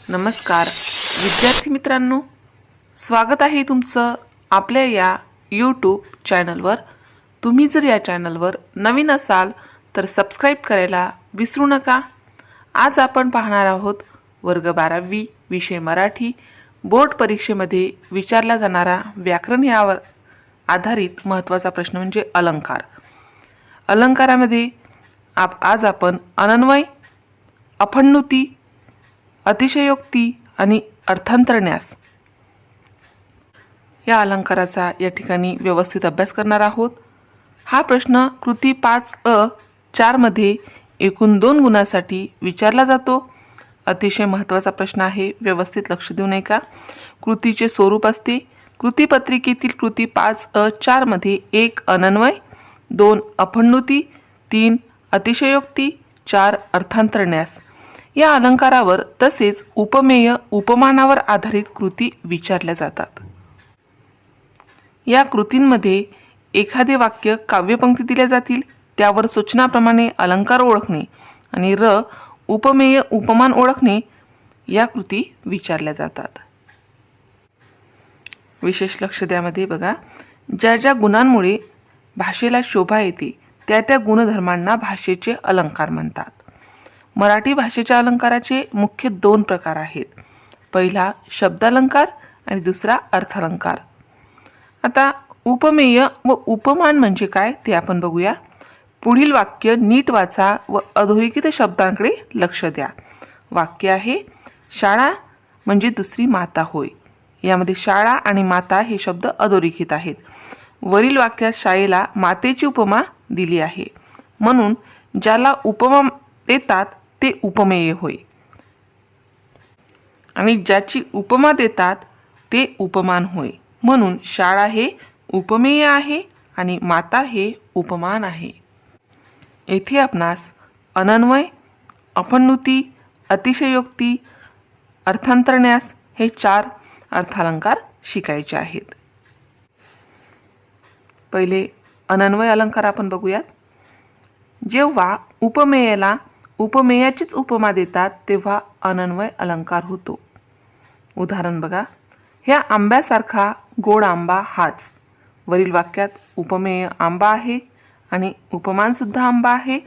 नमस्कार विद्यार्थी मित्रांनो, स्वागत आहे तुमचं आपल्या या यूट्यूब चॅनलवर। तुम्ही जर या चॅनलवर नवीन असाल तर सबस्क्राईब करायला विसरू नका। आज आपण पाहणार आहोत वर्ग 12वी विषय मराठी बोर्ड परीक्षेमध्ये विचारला जाणारा व्याकरण यावर आधारित महत्त्वाचा प्रश्न म्हणजे अलंकार। अलंकारामध्ये आज आपण अनन्वय, अपण्युती, अतिशयोक्ती आणि अर्थांतरन्यास या अलंकाराचा या ठिकाणी व्यवस्थित अभ्यास करणार आहोत। हा प्रश्न कृती 5 मध्ये एकूण 2 गुणांसाठी विचारला जातो। अतिशय महत्त्वाचा प्रश्न आहे, व्यवस्थित लक्ष देऊन ऐका। कृतीचे स्वरूप असते, कृती पत्रिकेतील कृती 5 मध्ये 1 अनन्वय, 2 अपण्युती, 3 अतिशयोक्ती, 4 अर्थांतरन्यास या अलंकारावर तसेच उपमेय उपमानावर आधारित कृती विचारल्या जातात। या कृतींमध्ये एखादे वाक्य काव्यपंक्ती दिल्या जातील, त्यावर सूचनाप्रमाणे अलंकार ओळखणे आणि उपमेय उपमान ओळखणे या कृती विचारल्या जातात। विशेष लक्ष द्यामध्ये बघा, ज्या ज्या गुणांमुळे भाषेला शोभा येते त्या त्या गुणधर्मांना भाषेचे अलंकार म्हणतात। मराठी भाषेच्या अलंकाराचे मुख्य 2 प्रकार आहेत, पहिला शब्दालंकार आणि दुसरा अर्थालंकार। आता उपमेय व उपमान म्हणजे काय ते आपण बघूया। पुढील वाक्य नीट वाचा व अधोरेखित शब्दांकडे लक्ष द्या। वाक्य आहे, शाळा म्हणजे दुसरी माता होय। यामध्ये शाळा आणि माता हे शब्द अधोरेखित आहेत। वरील वाक्यात शाळेला मातेची उपमा दिली आहे, म्हणून ज्याला उपमा देतात ते उपमेय होय आणि ज्याची उपमा देतात ते उपमान होय। म्हणून शाळा हे उपमेय आहे आणि माता हे उपमान आहे। येथे आपणास अनन्वय, अपण्युती, अतिशयोक्ती, अर्थांतरन्यास हे 4 अर्थालंकार शिकायचे आहेत। पहिले अनन्वय अलंकार आपण बघूयात। जेव्हा उपमेयाला उपमेयाचीच उपमा देतात तेव्हा अनन्वय अलंकार होतो। उदाहरण बघा, ह्या आंब्यासारखा गोड आंबा हाच। वरील वाक्यात उपमेय आंबा आहे आणि उपमान सुद्धा आंबा आहे,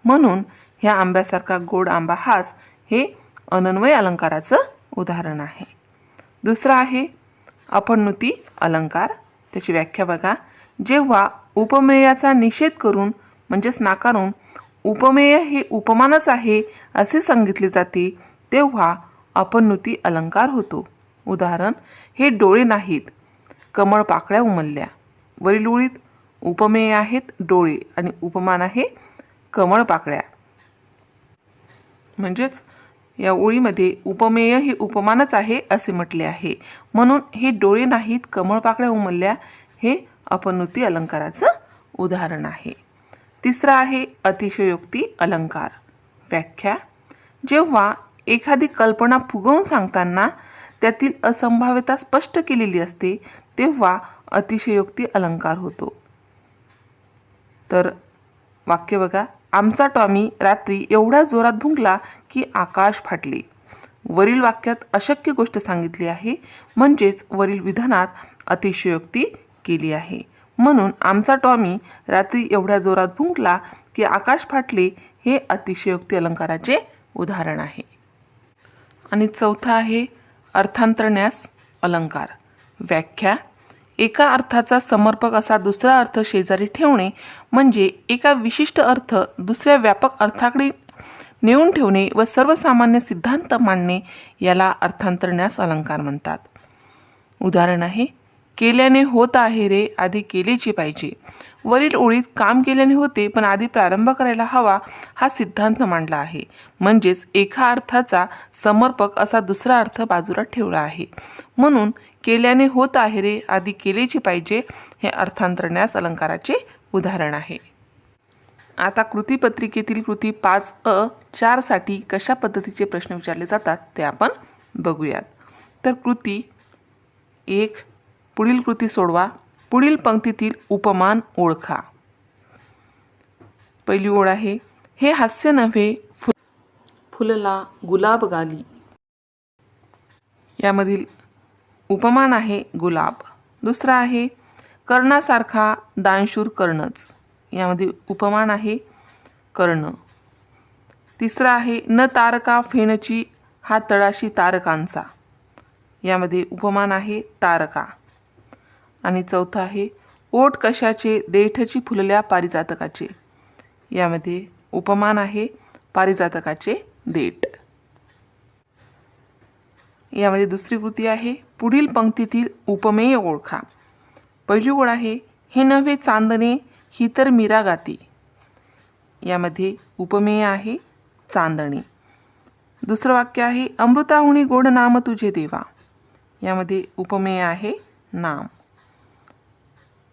म्हणून ह्या आंब्यासारखा गोड आंबा हाच हे अनन्वय अलंकाराचं उदाहरण आहे। दुसरा आहे अपण्युती अलंकार। त्याची व्याख्या बघा, जेव्हा उपमेयाचा निषेध करून म्हणजेच नाकारून उपमेय हे उपमानच आहे असे सांगितले जाते तेव्हा अपण्युती अलंकार होतो। उदाहरण, हे डोळे नाहीत, कमळ पाकळ्या उमलल्या। वरील ओळीत उपमेय आहेत डोळे आणि उपमान आहे कमळ पाकळ्या, म्हणजेच या ओळीमध्ये उपमेय हे उपमानच आहे असे म्हटले आहे, म्हणून हे डोळे नाहीत, कमळ पाकळ्या उमलल्या हे अपण्युती अलंकाराचं उदाहरण आहे। तिसरा आहे अतिशयोक्ती अलंकार। व्याख्या, जेव्हा एखादी कल्पना फुगवून सांगताना त्यातील असंभाव्यता स्पष्ट केलेली असते तेव्हा अतिशयोक्ती अलंकार होतो। तर वाक्य बघा, आमचा टॉमी रात्री एवढ्या जोरात भुंकला की आकाश फाटले। वरील वाक्यात अशक्य गोष्ट सांगितली आहे, म्हणजेच वरील विधानात अतिशयोक्ती केली आहे, म्हणून आमचा टॉमी रात्री एवढ्या जोरात भुंकला की आकाश फाटले हे अतिशयोक्ती अलंकाराचे उदाहरण आहे। आणि चौथा आहे अर्थांतरन्यास अलंकार। व्याख्या, एका अर्थाचा समर्पक असा दुसरा अर्थ शेजारी ठेवणे म्हणजे एका विशिष्ट अर्थ दुसऱ्या व्यापक अर्थाकडे नेऊन ठेवणे व सर्वसामान्य सिद्धांत मांडणे याला अर्थांतरन्यास अलंकार म्हणतात। उदाहरण आहे, केल्याने होत आहे रे, आधी केलेची पाहिजे। वरील ओळीत काम केल्याने होते पण आधी प्रारंभ करायला हवा हा सिद्धांत मांडला आहे, म्हणजेच एका अर्थाचा समर्पक असा दुसरा अर्थ बाजूला ठेवला आहे, म्हणून केल्याने होत आहे रे, आधी केलेची पाहिजे हे अर्थांतरन्यास अलंकाराचे उदाहरण आहे। आता कृती पत्रिकेतील कृती 5 साठी कशा पद्धतीचे प्रश्न विचारले जातात ते आपण बघूयात। तर कृती 1, पुढील कृती सोडवा, पुढील पंक्तीतील उपमान ओळखा। पहिली ओळ आहे, हे हास्य नव्हे फुलला गुलाब गाली। यामधील उपमान आहे गुलाब. दुसरा आहे कर्णासारखा दानशूर कर्णच. यामध्ये उपमान आहे कर्ण. तिसरा आहे न तारका फेनची हा तळाशी तारकांचा. यामध्ये उपमान आहे तारका. आणि चौथा आहे ओठ कशाचे देठची फुलल्या पारिजातकाचे. यामध्ये उपमान आहे पारिजातकाचे देठ. यामध्ये दुसरी कृती आहे पुढील पंक्तीतील उपमेय ओळखा. पहिली ओळ आहे हे नव्हे चांदणे ही तर मीरा गाती. यामध्ये उपमेय आहे चांदणे. दुसरं वाक्य आहे अमृताहुनी गोड नाम तुझे देवा. यामध्ये उपमेय आहे नाम.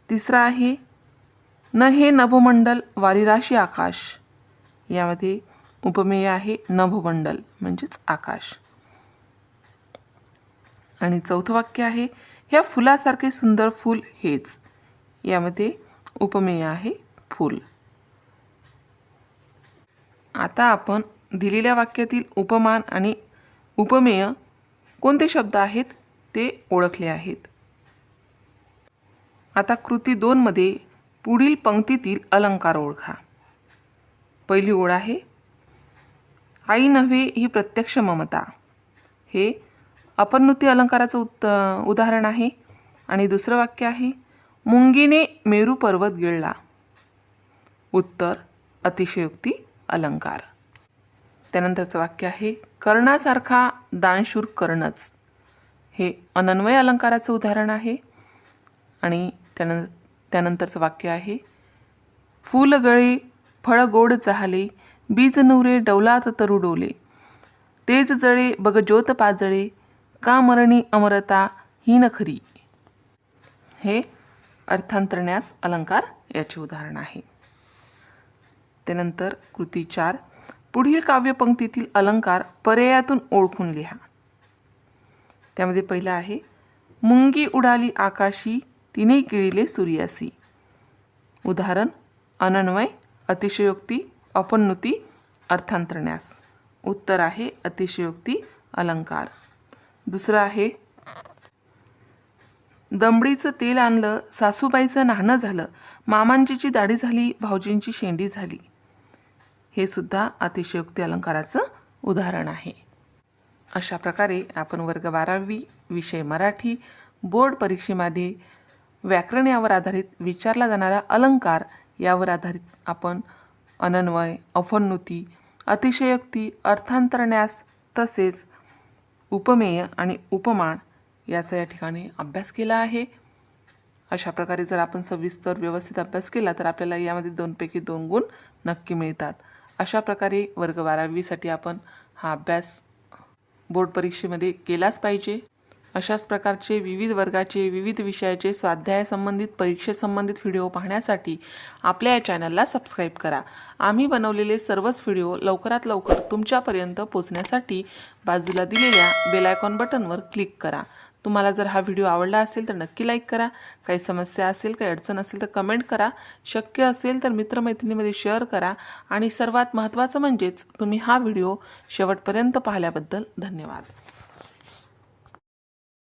तिसरा आहे न हे नभमंडल वारीराशी आकाश. यामध्ये उपमेय आहे नभमंडल म्हणजेच आकाश. आणि चौथं वाक्य आहे ह्या फुलासारखे सुंदर फूल हेच. यामध्ये उपमेय आहे फूल. आता आपण दिलेल्या वाक्यातील उपमान आणि उपमेय कोणते शब्द आहेत ते ओळखले आहेत. आता कृती 2 मध्ये पुढील पंक्तीतील अलंकार ओळखा. पहिली ओळ आहे आई नव्हे ही प्रत्यक्ष ममता. हे अपनुती अलंकाराचं उदाहरण आहे. आणि दुसरं वाक्य आहे मुंगीने मेरू पर्वत गिळला. उत्तर अतिशयोक्ती अलंकार. त्यानंतरचं वाक्य आहे कर्णासारखा दानशूर कर्णच. हे अनन्वय अलंकाराचं उदाहरण आहे. आणि त्यानंतरचं वाक्य आहे फूल गळे फळ गोड चाहले बीज नुरे डौलात तरु डोले तेज जळे बग ज्योत पाजळे का मरणी अमरता ही न खरी. हे अर्थांतरण्यास अलंकार याचे उदाहरण आहे. त्यानंतर कृती 4 पुढील काव्यपंक्तीतील अलंकार पर्यायातून ओळखून लिहा. त्यामध्ये पहिला आहे मुंगी उडाली आकाशी तिने किळिले सूर्यासी. उदाहरण अनन्वय अतिशयोक्ती अपनुती अर्थांतरण्यास. उत्तर आहे अतिशयोक्ती अलंकार. दुसरं आहे दमडीचं तेल आणलं सासूबाईचं नाणं झालं मामांजीची दाढी झाली भाऊजींची शेंडी झाली. हे सुद्धा अतिशयोक्ती अलंकाराचं उदाहरण आहे. अशा प्रकारे आपण वर्ग 12वी विषय मराठी बोर्ड परीक्षेमध्ये व्याकरण यावर आधारित विचारला जाणारा अलंकार यावर आधारित आपण अनन्वय अपनुती अतिशयोक्ती अर्थांतरण्यास तसेच उपमेय आणि उपमान याचा या ठिकाणी अभ्यास केला आहे. अशा प्रकारे जर आपण सविस्तर व्यवस्थित अभ्यास केला तर आपल्याला यामध्ये 2 पैकी 2 गुण नक्की मिळतात. अशा प्रकारे वर्ग 12वीसाठी आपण हा अभ्यास बोर्ड परीक्षेमध्ये केलाच पाहिजे. अशाच प्रकारचे विविध वर्गाचे विविध विषयाचे स्वाध्यायासंबंधित परीक्षेसंबंधित व्हिडिओ पाहण्यासाठी आपल्या या चॅनलला सबस्क्राईब करा. आम्ही बनवलेले सर्वच व्हिडिओ लवकरात लवकर तुमच्यापर्यंत पोहोचण्यासाठी बाजूला दिलेल्या बेल आयकॉन बटनवर क्लिक करा. तुम्हाला जर हा व्हिडिओ आवडला असेल तर नक्की लाईक करा. काही समस्या असेल काही अडचण असेल तर कमेंट करा. शक्य असेल तर मित्रमैत्रिणींमध्ये शेअर करा. आणि सर्वात महत्त्वाचं म्हणजेच तुम्ही हा व्हिडिओ शेवटपर्यंत पाहिल्याबद्दल धन्यवाद.